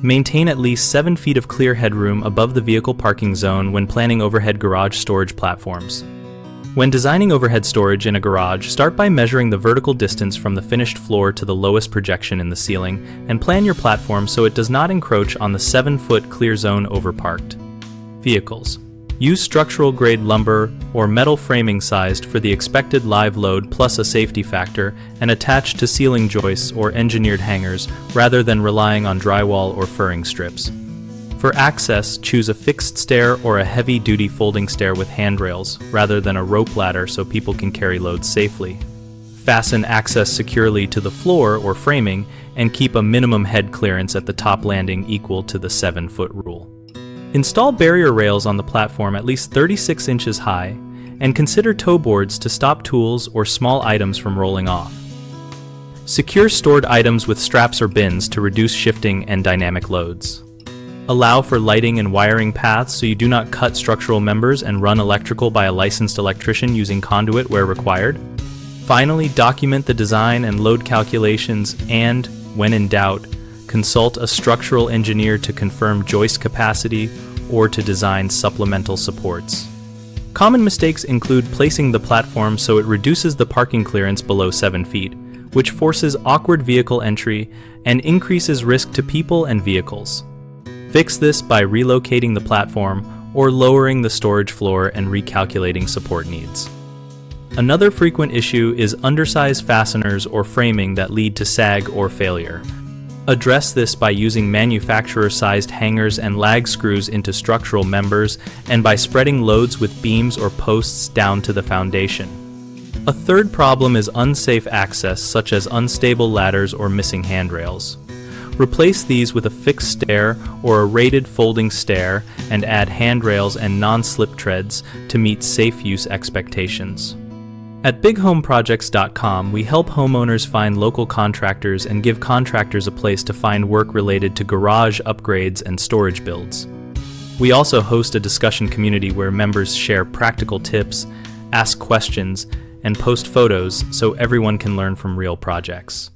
Maintain at least 7 feet of clear headroom above the vehicle parking zone when planning overhead garage storage platforms. When designing overhead storage in a garage, start by measuring the vertical distance from the finished floor to the lowest projection in the ceiling, and plan your platform so it does not encroach on the 7-foot clear zone over parked vehicles. Use structural-grade lumber or metal framing sized for the expected live load plus a safety factor, and attach to ceiling joists or engineered hangers rather than relying on drywall or furring strips. For access, choose a fixed stair or a heavy-duty folding stair with handrails rather than a rope ladder so people can carry loads safely. Fasten access securely to the floor or framing, and keep a minimum head clearance at the top landing equal to the 7-foot rule. Install barrier rails on the platform at least 36 inches high, and consider toe boards to stop tools or small items from rolling off. Secure stored items with straps or bins to reduce shifting and dynamic loads. Allow for lighting and wiring paths so you do not cut structural members, and run electrical by a licensed electrician using conduit where required. Finally, document the design and load calculations, and, when in doubt, consult a structural engineer to confirm joist capacity or to design supplemental supports. Common mistakes include placing the platform so it reduces the parking clearance below 7 feet, which forces awkward vehicle entry and increases risk to people and vehicles. Fix this by relocating the platform or lowering the storage floor and recalculating support needs. Another frequent issue is undersized fasteners or framing that lead to sag or failure. Address this by using manufacturer-sized hangers and lag screws into structural members, and by spreading loads with beams or posts down to the foundation. A third problem is unsafe access, such as unstable ladders or missing handrails. Replace these with a fixed stair or a rated folding stair, and add handrails and non-slip treads to meet safe use expectations. At bighomeprojects.com, we help homeowners find local contractors and give contractors a place to find work related to garage upgrades and storage builds. We also host a discussion community where members share practical tips, ask questions, and post photos so everyone can learn from real projects.